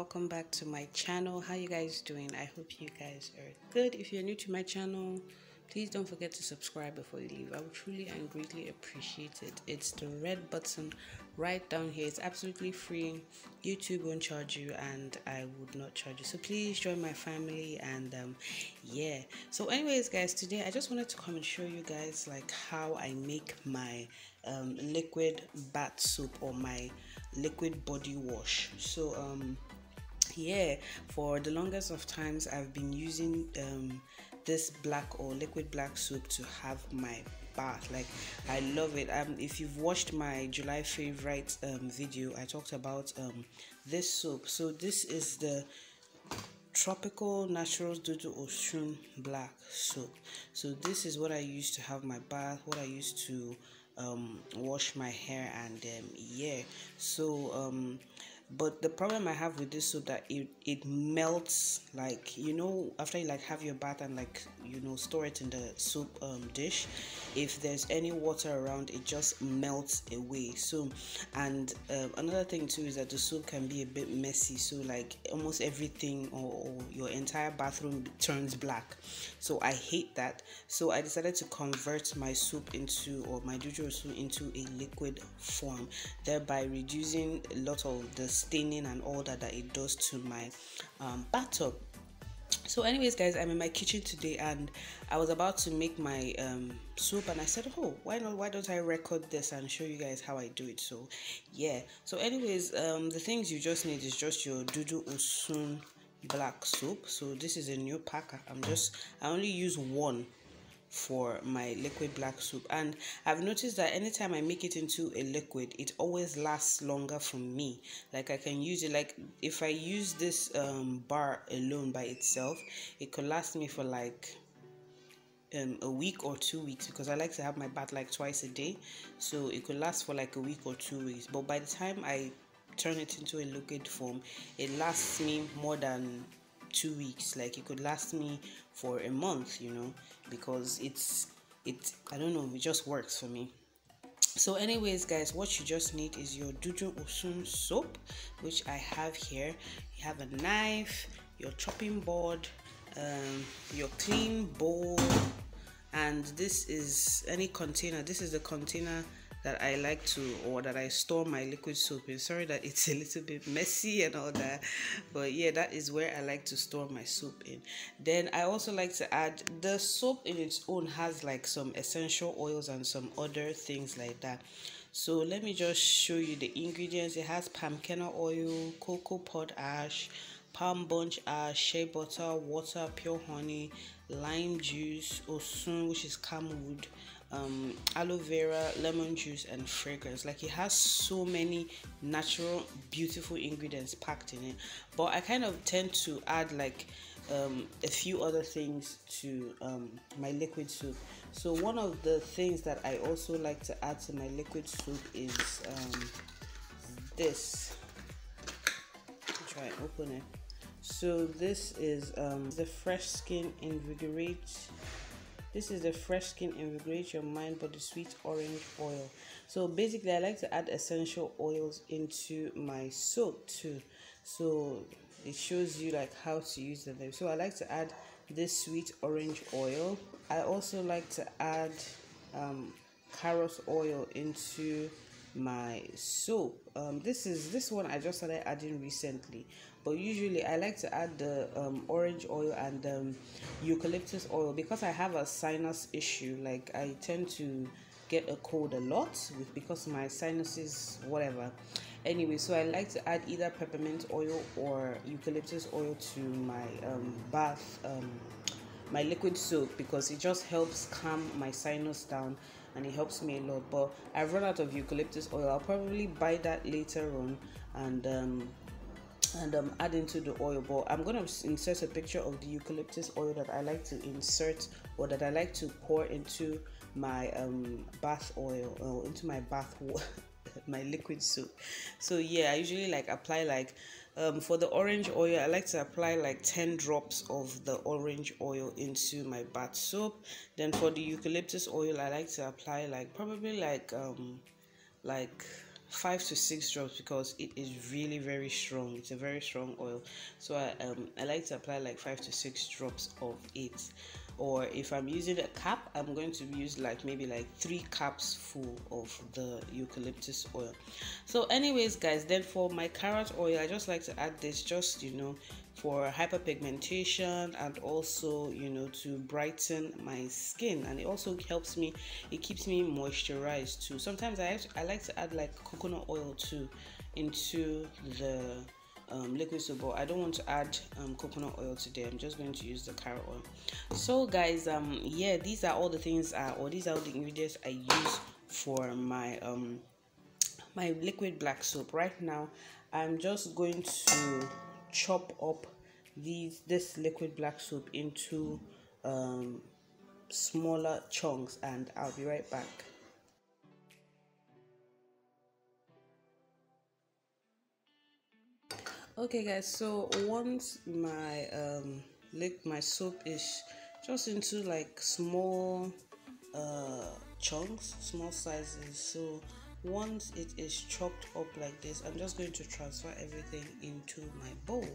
welcome back to my channel. How you guys doing? I hope you guys are good. If you're new to my channel, please don't forget to subscribe before you leave. I would truly and greatly appreciate it. It's the red button right down here. It's absolutely free. YouTube won't charge you and I would not charge you, so please join my family. And yeah, so anyways guys, today I just wanted to come and show you guys like how I make my liquid bath soap or my liquid body wash. So yeah, for the longest of times I've been using this black or liquid black soap to have my bath. Like, I love it. If you've watched my July favorite video, I talked about this soap. So this is the Tropical Naturals Dudu Osun black soap. So this is what I use to have my bath, what I use to wash my hair, and yeah. So but the problem I have with this soap that it melts, like, you know, after you like have your bath and like, you know, store it in the soap dish, if there's any water around, it just melts away. So and another thing too is that the soap can be a bit messy, so like almost everything or your entire bathroom turns black. So I hate that. So I decided to convert my soap into, or my Dudu Osun into, a liquid form, thereby reducing a lot of the staining and all that it does to my bathtub. So anyways guys, I'm in my kitchen today and I was about to make my soup, and I said, oh, why don't I record this and show you guys how I do it. So yeah, so anyways, the things you just need is just your Dudu Osun black soap. So this is a new pack. I only use one for my liquid black soup, and I've noticed that anytime I make it into a liquid, it always lasts longer for me. Like, I can use it, like if I use this bar alone by itself, it could last me for like a week or 2 weeks, because I like to have my bath like twice a day. So it could last for like a week or 2 weeks, but by the time I turn it into a liquid form, it lasts me more than 2 weeks. Like, it could last me for a month, you know, because I don't know, it just works for me. So anyways guys, what you just need is your Dudu Osun soap, which I have here. You have a knife, your chopping board, your clean bowl, and this is any container. This is the container that I like to, or that I store my liquid soap in. Sorry that it's a little bit messy and all that, but yeah, that is where I like to store my soap in. Then I also like to add, the soap in its own has like some essential oils and some other things like that. So let me just show you the ingredients. It has palm kernel oil, cocoa pod ash, palm bunch ash, shea butter, water, pure honey, lime juice, osun, which is camwood, aloe vera, lemon juice, and fragrance. Like, it has so many natural, beautiful ingredients packed in it. But I kind of tend to add like a few other things to my liquid soup. So one of the things that I also like to add to my liquid soup is this. Try and open it. So this is the Fresh Skin Invigorate. This is the Fresh Skin Invigorate Your Mind Body Sweet Orange Oil. So basically, I like to add essential oils into my soap too. So it shows you like how to use them. So I like to add this sweet orange oil. I also like to add carrot oil into my soap. This one I just started adding recently, but usually I like to add the orange oil and eucalyptus oil, because I have a sinus issue. Like, I tend to get a cold a lot because my sinuses, whatever. Anyway, so I like to add either peppermint oil or eucalyptus oil to my bath, my liquid soap, because it just helps calm my sinus down and it helps me a lot. But I've run out of eucalyptus oil. I'll probably buy that later on and add into the oil. But I'm gonna insert a picture of the eucalyptus oil that I like to insert, or that I like to pour into my bath oil, or into my bath my liquid soap. So yeah, I usually like apply like for the orange oil, I like to apply like 10 drops of the orange oil into my bath soap. Then for the eucalyptus oil, I like to apply like probably like 5 to 6 drops because it is really very strong. It's a very strong oil, so I like to apply like 5 to 6 drops of it. Or if I'm using a cap, I'm going to use like maybe like 3 cups full of the eucalyptus oil. So anyways guys, then for my carrot oil, I just like to add this, just for hyperpigmentation, and also to brighten my skin, and it also helps me, it keeps me moisturized too. Sometimes I like to add like coconut oil too into the liquid soap, but I don't want to add coconut oil today. I'm just going to use the carrot oil. So guys, yeah, these are all the things, or these are all the ingredients I use for my my liquid black soap. Right now I'm just going to chop up this liquid black soap into smaller chunks, and I'll be right back. Okay guys, so once my my soap is just into like small chunks, small sizes, so once it is chopped up like this, I'm just going to transfer everything into my bowl.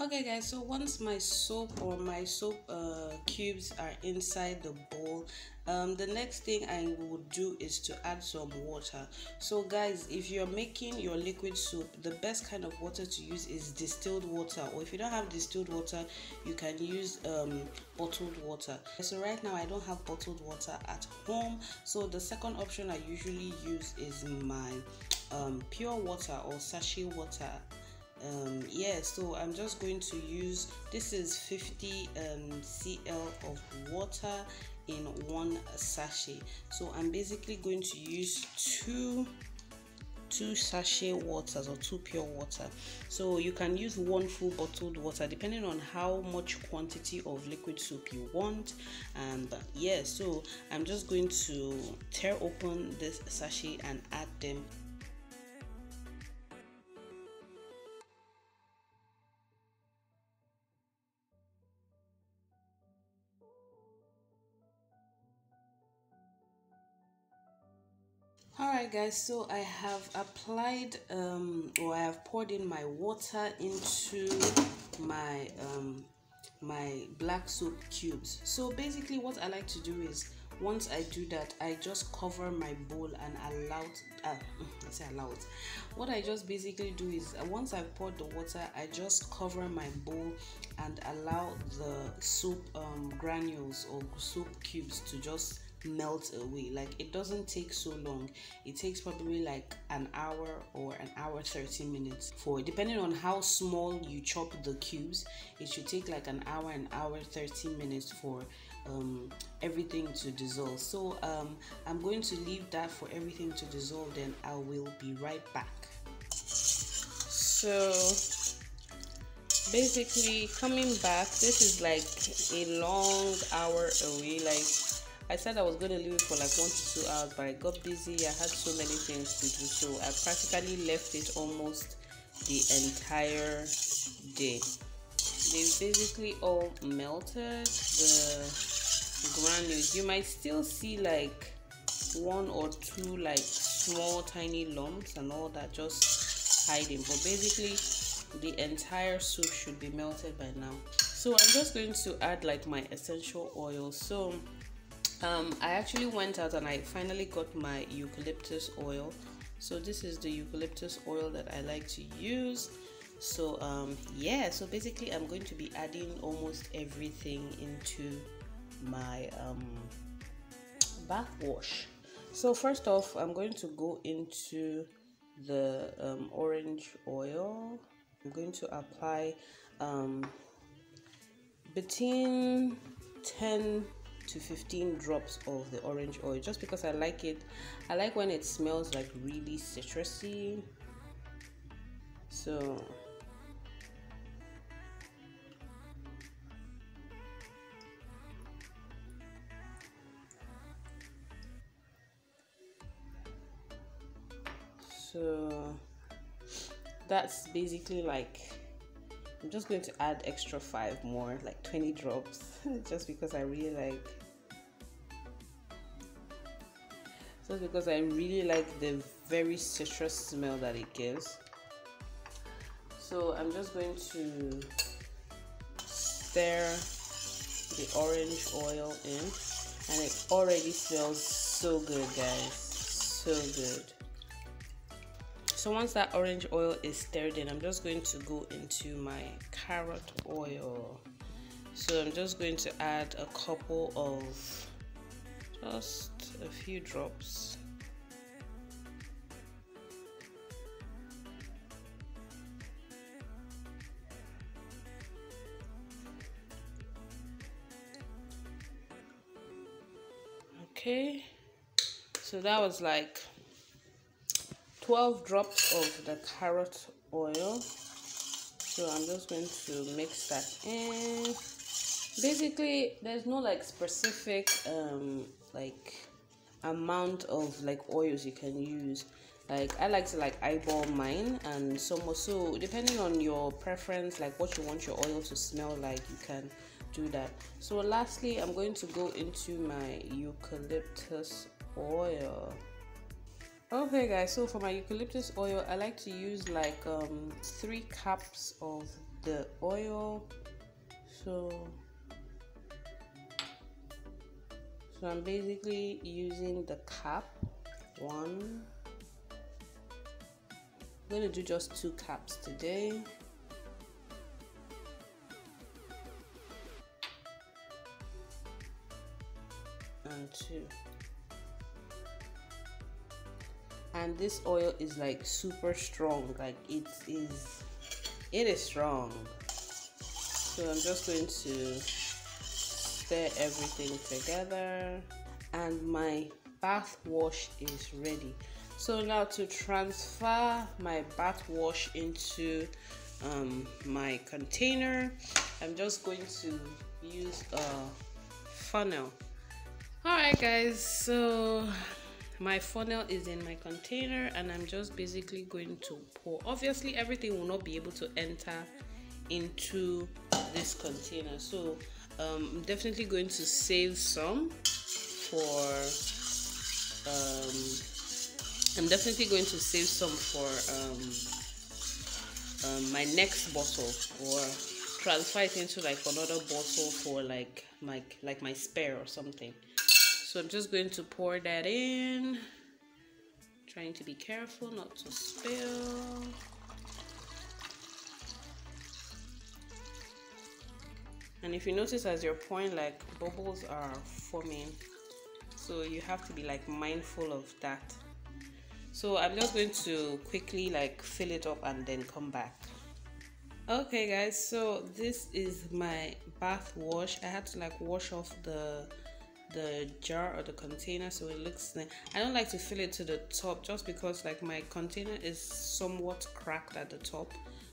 Okay guys, so once my soap cubes are inside the bowl, the next thing I would do is to add some water. So guys, if you're making your liquid soap, the best kind of water to use is distilled water, or if you don't have distilled water, you can use bottled water. So right now I don't have bottled water at home, so the second option I usually use is my pure water or sachet water. Yeah, so I'm just going to use, this is 50 cl of water in one sachet. So I'm basically going to use two sachet waters, or 2 pure water. So you can use 1 full bottled water depending on how much quantity of liquid soap you want. And yeah, so I'm just going to tear open this sachet and add them. Alright guys, so I have applied or I have poured in my water into my my black soap cubes. So basically what I like to do is, once I do that, I just cover my bowl and allow it. What I just basically do is, once I've poured the water, I just cover my bowl and allow the soap granules or soap cubes to just melt away. Like, it doesn't take so long. It takes probably like an hour or an hour 30 minutes. For depending on how small you chop the cubes, it should take like an hour 30 minutes for everything to dissolve. So I'm going to leave that for everything to dissolve, then I will be right back. So basically, coming back, this is like a long hour away. Like I said, I was going to leave it for like 1 to 2 hours, but I got busy. I had so many things to do, so I practically left it almost the entire day. They've basically all melted, the granules. You might still see like 1 or 2 like small tiny lumps and all that just hiding, but basically the entire soup should be melted by now. So I'm just going to add like my essential oil. So I actually went out and I finally got my eucalyptus oil. So this is the eucalyptus oil that I like to use. So yeah, so basically I'm going to be adding almost everything into my bath wash. So first off, I'm going to go into the orange oil. I'm going to apply between 10 to 15 drops of the orange oil, just because I like it. I like when it smells like really citrusy. So that's basically like I'm just going to add extra 5 more, like 20 drops, just because I really like the very citrus smell that it gives. So I'm just going to stir the orange oil in, and it already smells so good, guys, so good. So once that orange oil is stirred in, I'm just going to go into my carrot oil. So I'm just going to add a couple of, just a few drops. Okay, so that was like 12 drops of the carrot oil. So I'm just going to mix that in. Basically, there's no like specific like amount of like oils you can use. Like I like to like eyeball mine, and so depending on your preference, like what you want your oil to smell like, you can do that. So lastly, I'm going to go into my eucalyptus oil. Okay guys, so for my eucalyptus oil, I like to use like 3 cups of the oil. So I'm basically using the cup 1. I'm going to do just 2 cups today. And 2. And this oil is like super strong, like it is strong. So I'm just going to stir everything together, and my bath wash is ready. So now to transfer my bath wash into my container, I'm just going to use a funnel. Alright guys, so my funnel is in my container, and I'm just basically going to pour. Obviously everything will not be able to enter into this container, so I'm definitely going to save some for my next bottle, or transfer it into like another bottle for like my spare or something. So I'm just going to pour that in, trying to be careful not to spill. And if you notice, as you're pouring, like bubbles are forming, so you have to be like mindful of that. So I'm just going to quickly like fill it up and then come back. Okay guys, so this is my bath wash. I had to like wash off the jar or the container so it looks nice. I don't like to fill it to the top, just because like my container is somewhat cracked at the top,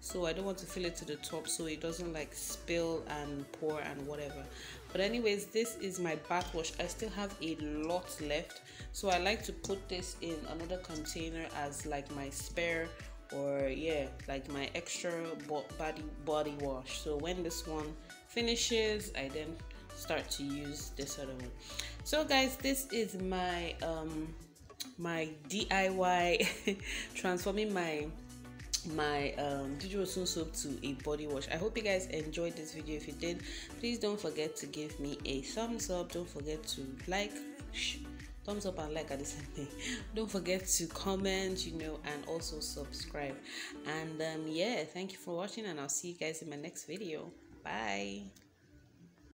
so I don't want to fill it to the top so it doesn't like spill and pour and whatever. But anyways, this is my bath wash. I still have a lot left, so I like to put this in another container as like my spare, or yeah, like my extra body wash. So when this one finishes, I then start to use this other one. So guys, this is my my DIY transforming my digital soap to a body wash. I hope you guys enjoyed this video. If you did, please don't forget to give me a thumbs up. Don't forget to like, thumbs up and like at the same thing. Don't forget to comment, you know, and also subscribe. And yeah, thank you for watching, and I'll see you guys in my next video. Bye.